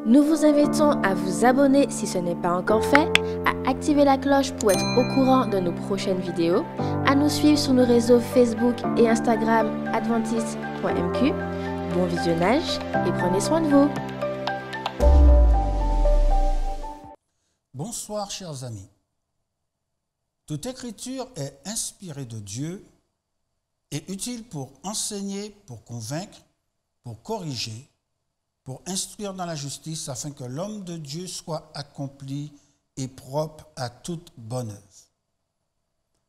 Nous vous invitons à vous abonner si ce n'est pas encore fait, à activer la cloche pour être au courant de nos prochaines vidéos, à nous suivre sur nos réseaux Facebook et Instagram adventiste.mq. Bon visionnage et prenez soin de vous. Bonsoir chers amis. Toute écriture est inspirée de Dieu et utile pour enseigner, pour convaincre, pour corriger, pour instruire dans la justice, afin que l'homme de Dieu soit accompli et propre à toute bonne œuvre.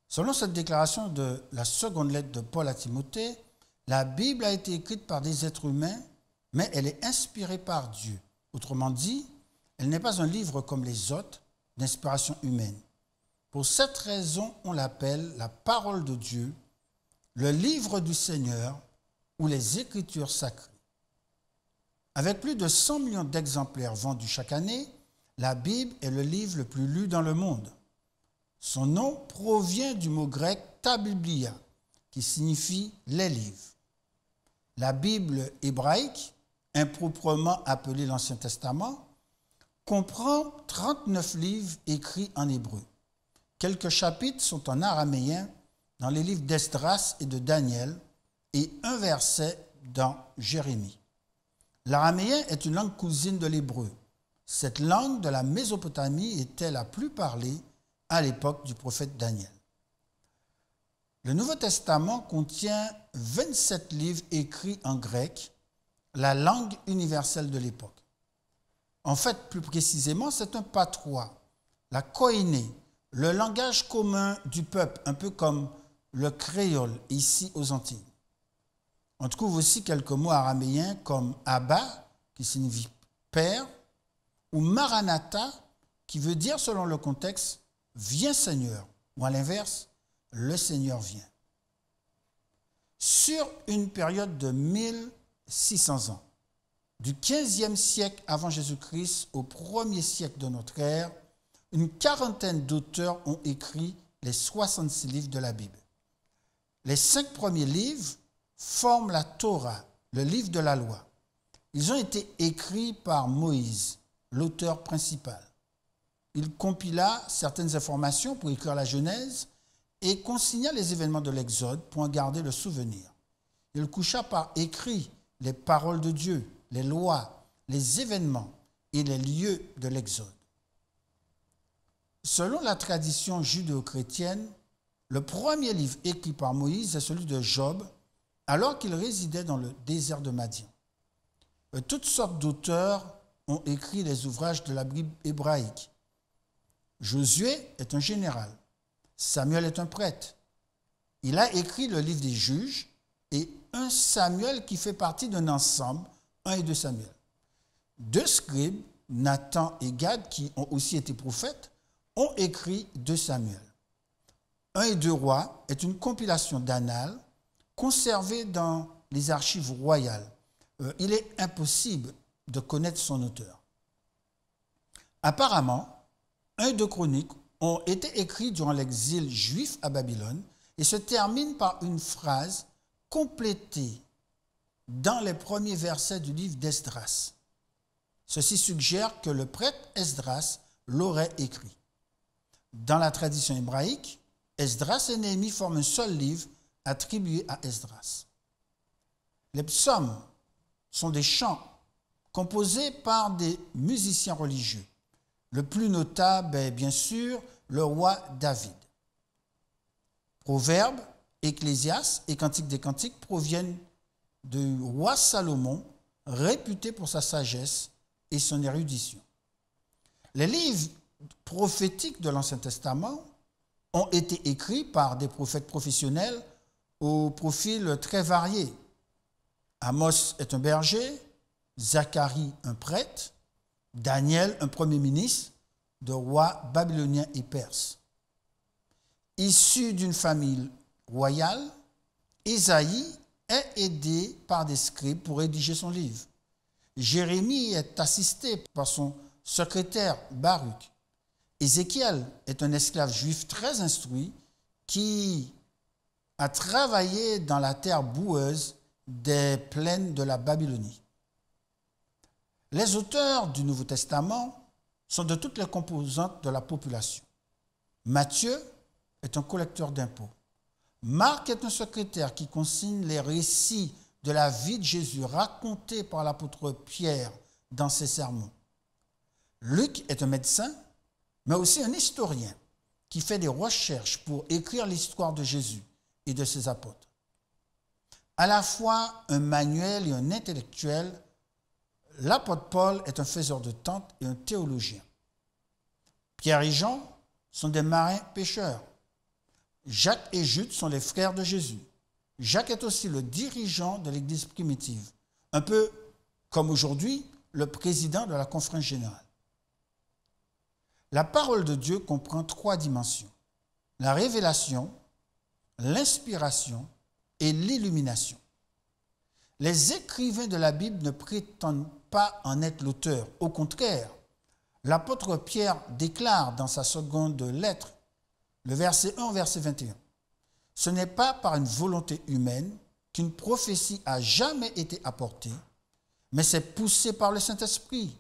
Selon cette déclaration de la seconde lettre de Paul à Timothée, la Bible a été écrite par des êtres humains, mais elle est inspirée par Dieu. Autrement dit, elle n'est pas un livre comme les autres d'inspiration humaine. Pour cette raison, on l'appelle la parole de Dieu, le livre du Seigneur ou les Écritures sacrées. Avec plus de 100 millions d'exemplaires vendus chaque année, la Bible est le livre le plus lu dans le monde. Son nom provient du mot grec ta biblia, qui signifie les livres. La Bible hébraïque, improprement appelée l'Ancien Testament, comprend 39 livres écrits en hébreu. Quelques chapitres sont en araméen dans les livres d'Esdras et de Daniel et un verset dans Jérémie. L'araméen est une langue cousine de l'hébreu. Cette langue de la Mésopotamie était la plus parlée à l'époque du prophète Daniel. Le Nouveau Testament contient 27 livres écrits en grec, la langue universelle de l'époque. En fait, plus précisément, c'est un patois, la koiné, le langage commun du peuple, un peu comme le créole ici aux Antilles. On trouve aussi quelques mots araméens comme Abba, qui signifie Père, ou Maranatha, qui veut dire, selon le contexte, Viens Seigneur, ou à l'inverse, le Seigneur vient. Sur une période de 1600 ans, du 15e siècle avant Jésus-Christ au 1er siècle de notre ère, une quarantaine d'auteurs ont écrit les 66 livres de la Bible. Les 5 premiers livres forment la Torah, le livre de la loi. Ils ont été écrits par Moïse, l'auteur principal. Il compila certaines informations pour écrire la Genèse et consigna les événements de l'Exode pour en garder le souvenir. Il coucha par écrit les paroles de Dieu, les lois, les événements et les lieux de l'Exode. Selon la tradition judéo-chrétienne, le premier livre écrit par Moïse est celui de Job, alors qu'il résidait dans le désert de Madian. Toutes sortes d'auteurs ont écrit les ouvrages de la Bible hébraïque. Josué est un général. Samuel est un prêtre. Il a écrit le livre des juges et 1 Samuel qui fait partie d'un ensemble, 1 et 2 Samuel. 2 scribes, Nathan et Gad, qui ont aussi été prophètes, ont écrit 2 Samuel. 1 et 2 Rois est une compilation d'annales conservée dans les archives royales. Il est impossible de connaître son auteur. Apparemment, 1 et 2 Chroniques ont été écrits durant l'exil juif à Babylone et se terminent par une phrase complétée dans les premiers versets du livre d'Esdras. Ceci suggère que le prêtre Esdras l'aurait écrit. Dans la tradition hébraïque, Esdras et Néhémie forment un seul livre attribué à Esdras. Les psaumes sont des chants composés par des musiciens religieux. Le plus notable est bien sûr le roi David. Proverbes, Ecclésiaste et Cantique des Cantiques proviennent du roi Salomon, réputé pour sa sagesse et son érudition. Les livres prophétiques de l'Ancien Testament ont été écrits par des prophètes professionnels au profil très varié. Amos est un berger, Zacharie un prêtre, Daniel un premier ministre de rois babyloniens et perses. Issu d'une famille royale, Ésaïe est aidé par des scribes pour rédiger son livre. Jérémie est assisté par son secrétaire Baruch. Ézéchiel est un esclave juif très instruit qui a travaillé dans la terre boueuse des plaines de la Babylonie. Les auteurs du Nouveau Testament sont de toutes les composantes de la population. Matthieu est un collecteur d'impôts. Marc est un secrétaire qui consigne les récits de la vie de Jésus racontés par l'apôtre Pierre dans ses sermons. Luc est un médecin, mais aussi un historien qui fait des recherches pour écrire l'histoire de Jésus et de ses apôtres. À la fois un manuel et un intellectuel, l'apôtre Paul est un faiseur de tentes et un théologien. Pierre et Jean sont des marins pêcheurs. Jacques et Jude sont les frères de Jésus. Jacques est aussi le dirigeant de l'Église primitive, un peu comme aujourd'hui le président de la conférence générale. La parole de Dieu comprend 3 dimensions: la révélation, l'inspiration et l'illumination. Les écrivains de la Bible ne prétendent pas en être l'auteur. Au contraire, l'apôtre Pierre déclare dans sa seconde lettre, le verset 1 au verset 21, « Ce n'est pas par une volonté humaine qu'une prophétie a jamais été apportée, mais c'est poussé par le Saint-Esprit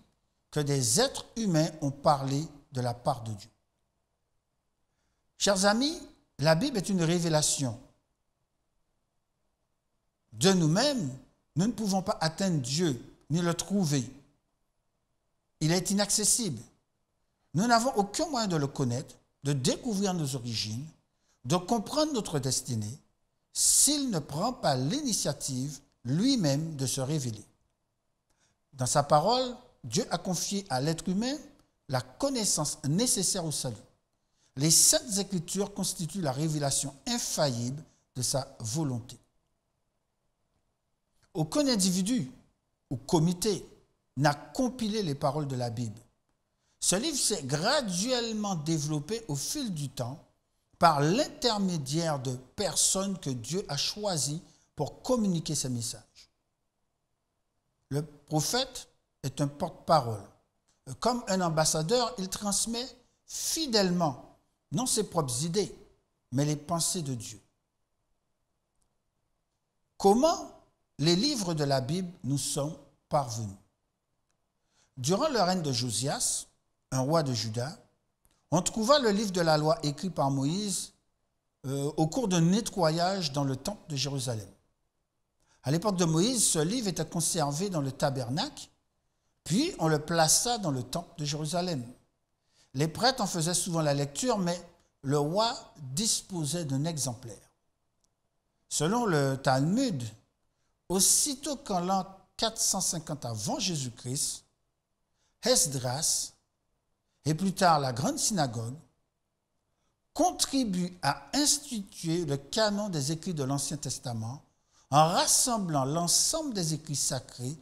que des êtres humains ont parlé de la part de Dieu. » Chers amis, la Bible est une révélation. De nous-mêmes, nous ne pouvons pas atteindre Dieu ni le trouver. Il est inaccessible. Nous n'avons aucun moyen de le connaître, de découvrir nos origines, de comprendre notre destinée, s'il ne prend pas l'initiative lui-même de se révéler. Dans sa parole, Dieu a confié à l'être humain la connaissance nécessaire au salut. Les Saintes Écritures constituent la révélation infaillible de sa volonté. Aucun individu ou comité n'a compilé les paroles de la Bible. Ce livre s'est graduellement développé au fil du temps par l'intermédiaire de personnes que Dieu a choisies pour communiquer ses messages. Le prophète est un porte-parole. Comme un ambassadeur, il transmet fidèlement, non ses propres idées, mais les pensées de Dieu. Comment les livres de la Bible nous sont parvenus? Durant le règne de Josias, un roi de Juda, on trouva le livre de la loi écrit par Moïse au cours d'un nettoyage dans le temple de Jérusalem. À l'époque de Moïse, ce livre était conservé dans le tabernacle, puis on le plaça dans le temple de Jérusalem. Les prêtres en faisaient souvent la lecture, mais le roi disposait d'un exemplaire. Selon le Talmud, aussitôt qu'en l'an 450 avant Jésus-Christ, Esdras, et plus tard la Grande Synagogue, contribuent à instituer le canon des écrits de l'Ancien Testament en rassemblant l'ensemble des écrits sacrés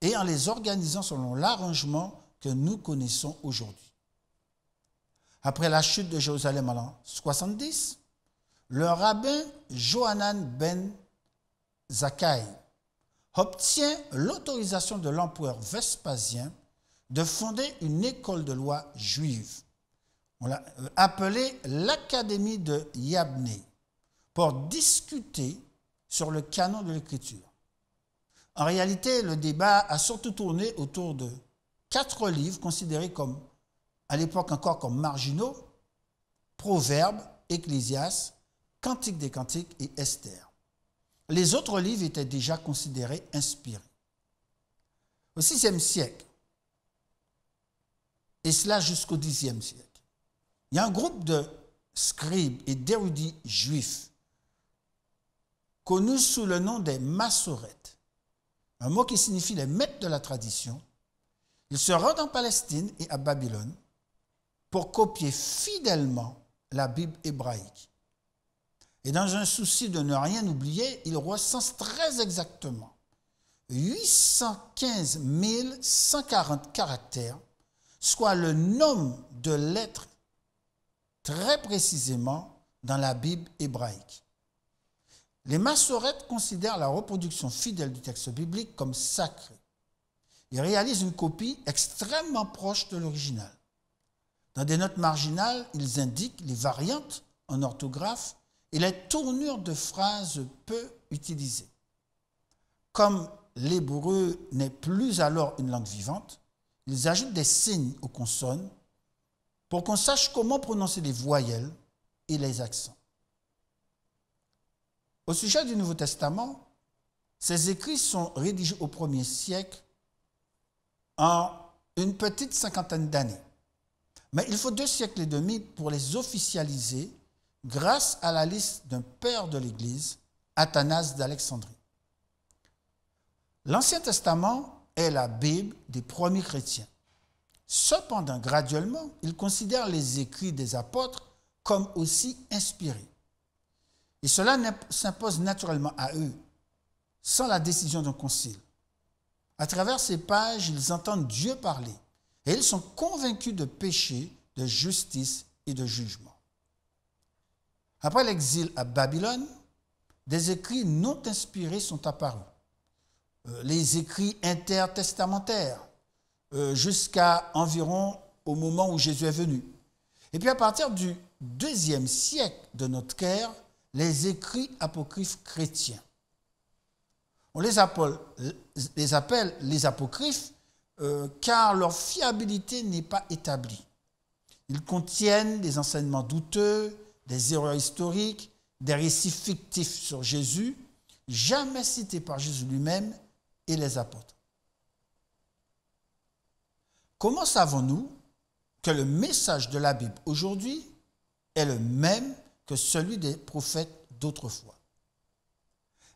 et en les organisant selon l'arrangement que nous connaissons aujourd'hui. Après la chute de Jérusalem en l'an 70, le rabbin Johanan ben Zakkai obtient l'autorisation de l'empereur Vespasien de fonder une école de loi juive. On l'a appelée l'Académie de Yabné pour discuter sur le canon de l'Écriture. En réalité, le débat a surtout tourné autour de 4 livres considérés comme, à l'époque encore comme marginaux: Proverbes, Ecclésiaste, Cantique des Cantiques et Esther. Les autres livres étaient déjà considérés inspirés. Au VIe siècle, et cela jusqu'au Xe siècle, il y a un groupe de scribes et d'érudits juifs connus sous le nom des Massorètes, un mot qui signifie les maîtres de la tradition. Ils se rendent en Palestine et à Babylone pour copier fidèlement la Bible hébraïque. Et dans un souci de ne rien oublier, ils recensent très exactement 815 140 caractères, soit le nombre de lettres très précisément dans la Bible hébraïque. Les Massorètes considèrent la reproduction fidèle du texte biblique comme sacrée. Ils réalisent une copie extrêmement proche de l'original. Dans des notes marginales, ils indiquent les variantes en orthographe et les tournures de phrases peu utilisées. Comme l'hébreu n'est plus alors une langue vivante, ils ajoutent des signes aux consonnes pour qu'on sache comment prononcer les voyelles et les accents. Au sujet du Nouveau Testament, ces écrits sont rédigés au 1er siècle en une petite cinquantaine d'années. Mais il faut 2 siècles et demi pour les officialiser grâce à la liste d'un père de l'Église, Athanase d'Alexandrie. L'Ancien Testament est la Bible des premiers chrétiens. Cependant, graduellement, ils considèrent les écrits des apôtres comme aussi inspirés. Et cela s'impose naturellement à eux, sans la décision d'un concile. À travers ces pages, ils entendent Dieu parler et ils sont convaincus de péché, de justice et de jugement. Après l'exil à Babylone, des écrits non inspirés sont apparus. Les écrits intertestamentaires, jusqu'à environ au moment où Jésus est venu. Et puis à partir du 2e siècle de notre ère, les écrits apocryphes chrétiens. On les appelle les apocryphes car leur fiabilité n'est pas établie. Ils contiennent des enseignements douteux, des erreurs historiques, des récits fictifs sur Jésus, jamais cités par Jésus lui-même et les apôtres. Comment savons-nous que le message de la Bible aujourd'hui est le même que celui des prophètes d'autrefois?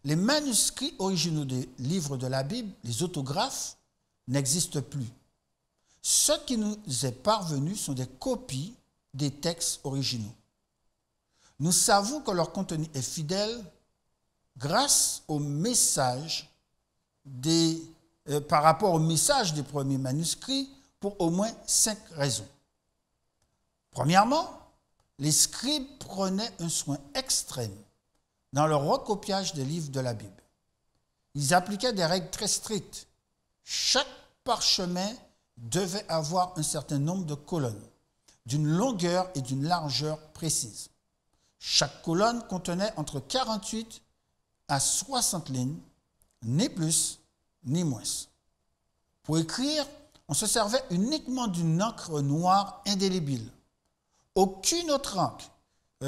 Les manuscrits originaux des livres de la Bible, les autographes, n'existent plus. Ce qui nous est parvenu sont des copies des textes originaux. Nous savons que leur contenu est fidèle grâce au message par rapport au message des premiers manuscrits pour au moins 5 raisons. Premièrement, les scribes prenaient un soin extrême dans le recopiage des livres de la Bible. Ils appliquaient des règles très strictes. Chaque parchemin devait avoir un certain nombre de colonnes, d'une longueur et d'une largeur précises. Chaque colonne contenait entre 48 à 60 lignes, ni plus ni moins. Pour écrire, on se servait uniquement d'une encre noire indélébile. Aucune autre encre,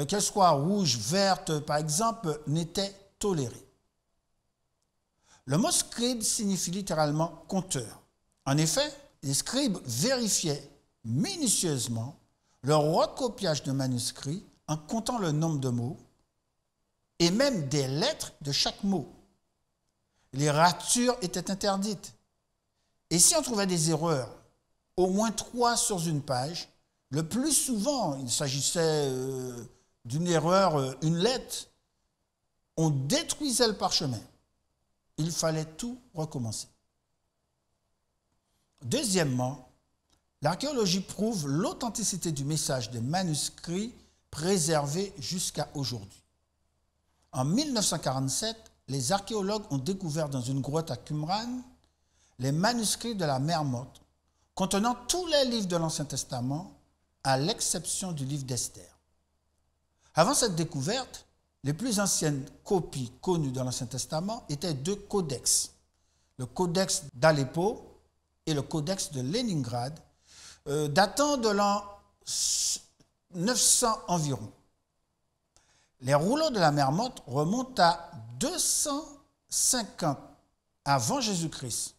qu'elle soit rouge, verte par exemple, n'était tolérée. Le mot scribe signifie littéralement compteur. En effet, les scribes vérifiaient minutieusement le recopiage de manuscrits en comptant le nombre de mots et même des lettres de chaque mot. Les ratures étaient interdites. Et si on trouvait des erreurs, au moins 3 sur une page, le plus souvent, il s'agissait d'une erreur, une lettre, on détruisait le parchemin. Il fallait tout recommencer. Deuxièmement, l'archéologie prouve l'authenticité du message des manuscrits préservés jusqu'à aujourd'hui. En 1947, les archéologues ont découvert dans une grotte à Qumran les manuscrits de la mer Morte, contenant tous les livres de l'Ancien Testament, à l'exception du livre d'Esther. Avant cette découverte, les plus anciennes copies connues de l'Ancien Testament étaient 2 codex, le codex d'Aleppo et le codex de Léningrad, datant de l'an 900 environ. Les rouleaux de la mer Morte remontent à 250 avant Jésus-Christ,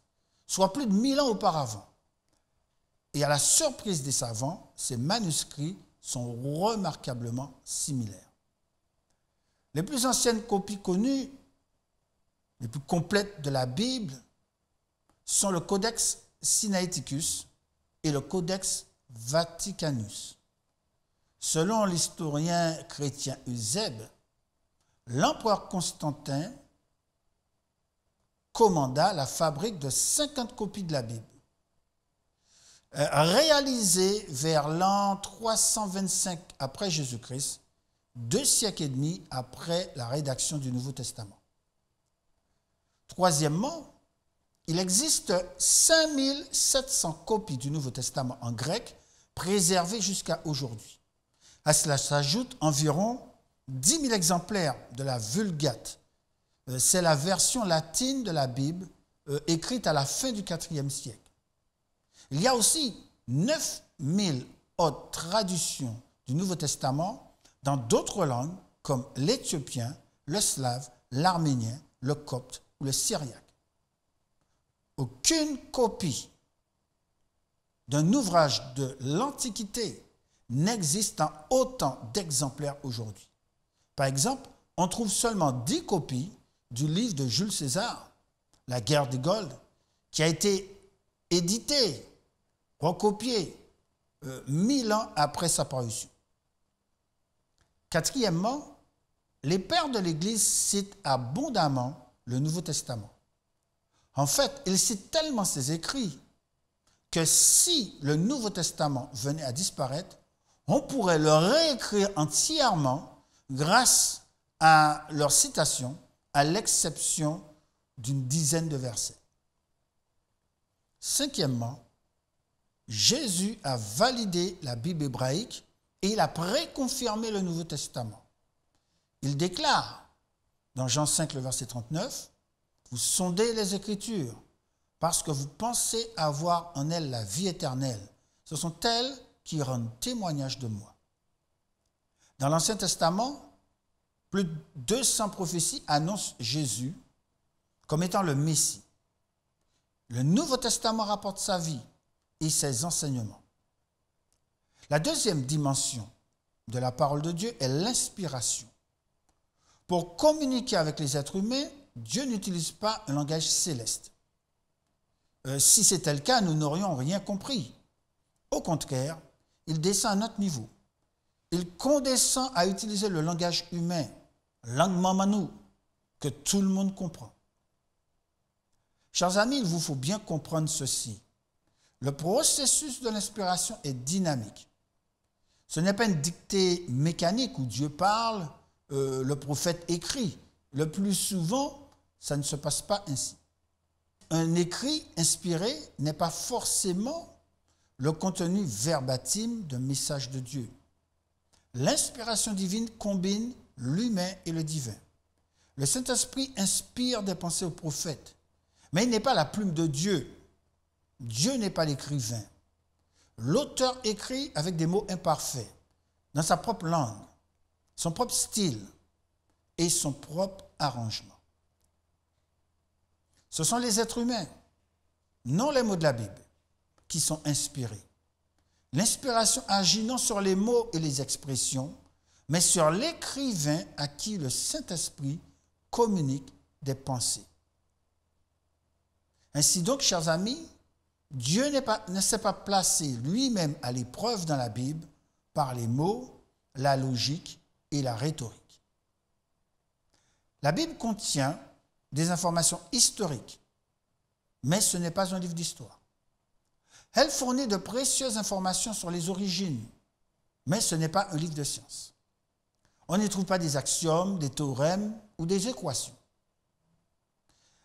soit plus de 1000 ans auparavant. Et à la surprise des savants, ces manuscrits sont remarquablement similaires. Les plus anciennes copies connues, les plus complètes de la Bible, sont le Codex Sinaiticus et le Codex Vaticanus. Selon l'historien chrétien Eusèbe, l'empereur Constantin commanda la fabrique de 50 copies de la Bible, réalisées vers l'an 325 après Jésus-Christ, 2 siècles et demi après la rédaction du Nouveau Testament. Troisièmement, il existe 5700 copies du Nouveau Testament en grec préservées jusqu'à aujourd'hui. À cela s'ajoutent environ 10 000 exemplaires de la Vulgate. C'est la version latine de la Bible écrite à la fin du IVe siècle. Il y a aussi 9000 autres traductions du Nouveau Testament dans d'autres langues comme l'éthiopien, le slave, l'arménien, le copte ou le syriaque. Aucune copie d'un ouvrage de l'Antiquité n'existe en autant d'exemplaires aujourd'hui. Par exemple, on trouve seulement 10 copies du livre de Jules César, La guerre des Gaules, qui a été édité, recopié 1000 ans après sa parution. Quatrièmement, les pères de l'Église citent abondamment le Nouveau Testament. En fait, ils citent tellement ces écrits que si le Nouveau Testament venait à disparaître, on pourrait le réécrire entièrement grâce à leurs citations, à l'exception d'une dizaine de versets. Cinquièmement, Jésus a validé la Bible hébraïque et il a préconfirmé le Nouveau Testament. Il déclare dans Jean 5, le verset 39, « Vous sondez les Écritures parce que vous pensez avoir en elles la vie éternelle. Ce sont elles qui rendent témoignage de moi. » Dans l'Ancien Testament, plus de 200 prophéties annoncent Jésus comme étant le Messie. Le Nouveau Testament rapporte sa vie et ses enseignements. La deuxième dimension de la parole de Dieu est l'inspiration. Pour communiquer avec les êtres humains, Dieu n'utilise pas un langage céleste. Si c'était le cas, nous n'aurions rien compris. Au contraire, il descend à notre niveau. Il condescend à utiliser le langage humain, langue mamanou, que tout le monde comprend. Chers amis, il vous faut bien comprendre ceci. Le processus de l'inspiration est dynamique. Ce n'est pas une dictée mécanique où Dieu parle, le prophète écrit. Le plus souvent, ça ne se passe pas ainsi. Un écrit inspiré n'est pas forcément le contenu verbatim d'un message de Dieu. L'inspiration divine combine l'humain et le divin. Le Saint-Esprit inspire des pensées aux prophètes, mais il n'est pas la plume de Dieu. Dieu n'est pas l'écrivain. L'auteur écrit avec des mots imparfaits, dans sa propre langue, son propre style et son propre arrangement. Ce sont les êtres humains, non les mots de la Bible, qui sont inspirés. L'inspiration agit non sur les mots et les expressions, mais sur l'écrivain à qui le Saint-Esprit communique des pensées. Ainsi donc, chers amis, Dieu ne s'est pas placé lui-même à l'épreuve dans la Bible par les mots, la logique et la rhétorique. La Bible contient des informations historiques, mais ce n'est pas un livre d'histoire. Elle fournit de précieuses informations sur les origines, mais ce n'est pas un livre de sciences. On n'y trouve pas des axiomes, des théorèmes ou des équations.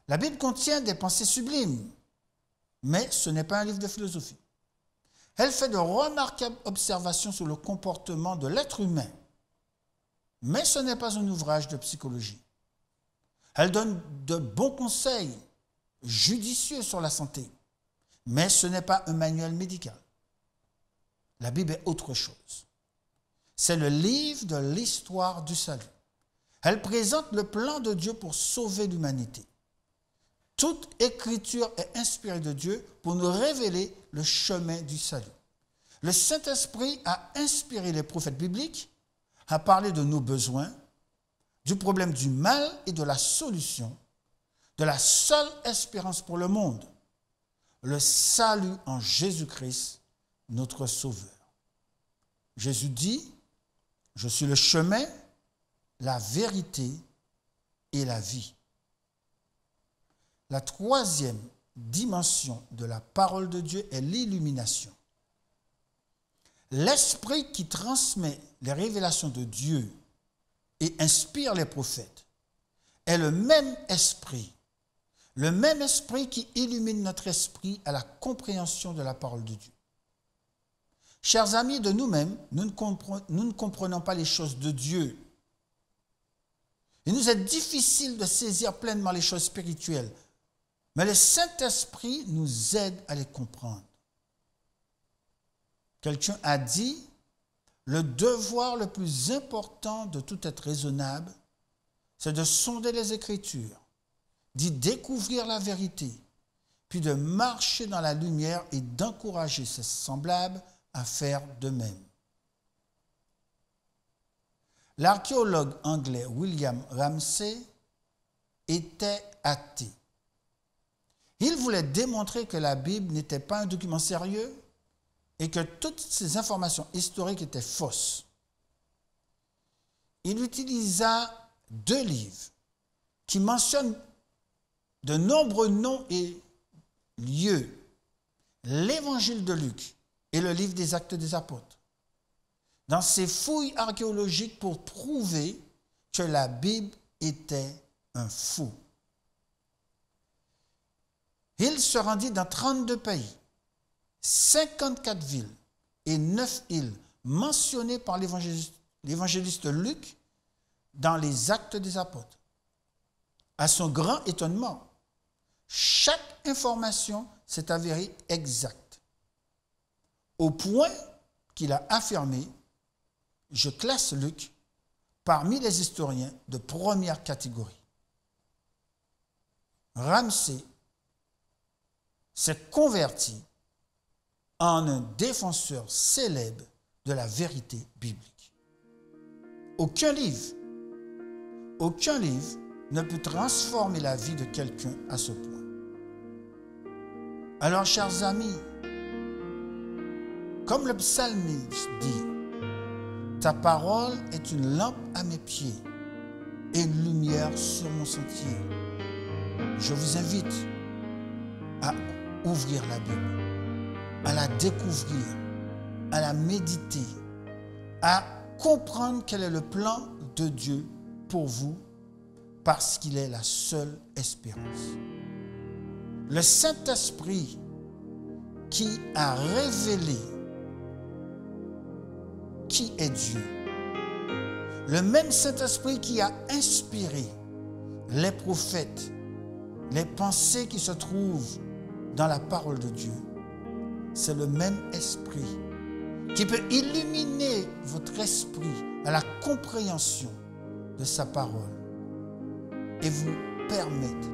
La Bible contient des pensées sublimes, mais ce n'est pas un livre de philosophie. Elle fait de remarquables observations sur le comportement de l'être humain, mais ce n'est pas un ouvrage de psychologie. Elle donne de bons conseils judicieux sur la santé, mais ce n'est pas un manuel médical. La Bible est autre chose. C'est le livre de l'histoire du salut. Elle présente le plan de Dieu pour sauver l'humanité. Toute écriture est inspirée de Dieu pour nous révéler le chemin du salut. Le Saint-Esprit a inspiré les prophètes bibliques à parler de nos besoins, du problème du mal et de la solution, de la seule espérance pour le monde, le salut en Jésus-Christ, notre Sauveur. Jésus dit, « Je suis le chemin, la vérité et la vie. » La troisième dimension de la parole de Dieu est l'illumination. L'esprit qui transmet les révélations de Dieu et inspire les prophètes est le même esprit qui illumine notre esprit à la compréhension de la parole de Dieu. Chers amis, de nous-mêmes, nous ne comprenons pas les choses de Dieu. Il nous est difficile de saisir pleinement les choses spirituelles, Mais le Saint-Esprit nous aide à les comprendre. Quelqu'un a dit, le devoir le plus important de tout être raisonnable, c'est de sonder les Écritures, d'y découvrir la vérité, puis de marcher dans la lumière et d'encourager ses semblables à faire de même. L'archéologue anglais William Ramsay était athée. Il voulait démontrer que la Bible n'était pas un document sérieux et que toutes ces informations historiques étaient fausses. Il utilisa 2 livres qui mentionnent de nombreux noms et lieux, l'Évangile de Luc et le livre des Actes des Apôtres, dans ses fouilles archéologiques pour prouver que la Bible était un faux. Il se rendit dans 32 pays, 54 villes et 9 îles mentionnées par l'évangéliste Luc dans les Actes des Apôtres. À son grand étonnement, chaque information s'est avérée exacte, au point qu'il a affirmé « Je classe Luc parmi les historiens de première catégorie ». Ramsay s'est converti en un défenseur célèbre de la vérité biblique. Aucun livre ne peut transformer la vie de quelqu'un à ce point. Alors, chers amis, comme le psalmiste dit, ta parole est une lampe à mes pieds et une lumière sur mon sentier. Je vous invite à ouvrir la Bible, à la découvrir, à la méditer, à comprendre quel est le plan de Dieu pour vous, parce qu'il est la seule espérance. Le Saint-Esprit qui a révélé qui est Dieu, le même Saint-Esprit qui a inspiré les prophètes, les pensées qui se trouvent dans la parole de Dieu, c'est le même esprit qui peut illuminer votre esprit à la compréhension de sa parole et vous permettre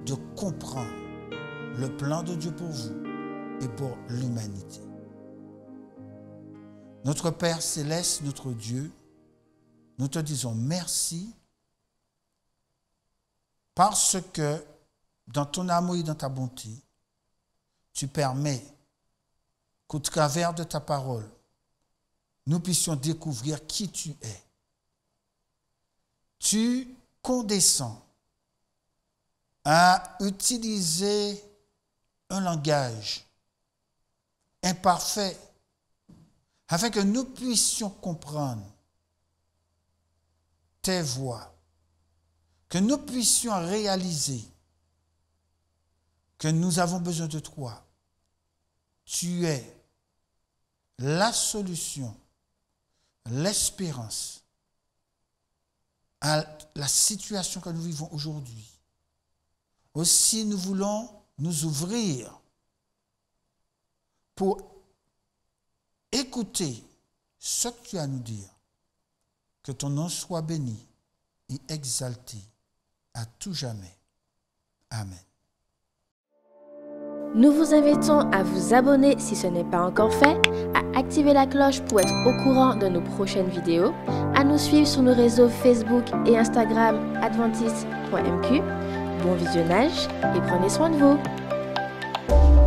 de comprendre le plan de Dieu pour vous et pour l'humanité. Notre Père céleste, notre Dieu, nous te disons merci parce que dans ton amour et dans ta bonté, tu permets qu'au travers de ta parole, nous puissions découvrir qui tu es. Tu condescends à utiliser un langage imparfait afin que nous puissions comprendre tes voies, que nous puissions réaliser que nous avons besoin de toi. Tu es la solution, l'espérance à la situation que nous vivons aujourd'hui. Aussi, nous voulons nous ouvrir pour écouter ce que tu as à nous dire. Que ton nom soit béni et exalté à tout jamais. Amen. Nous vous invitons à vous abonner si ce n'est pas encore fait, à activer la cloche pour être au courant de nos prochaines vidéos, à nous suivre sur nos réseaux Facebook et Instagram adventiste.mq. Bon visionnage et prenez soin de vous.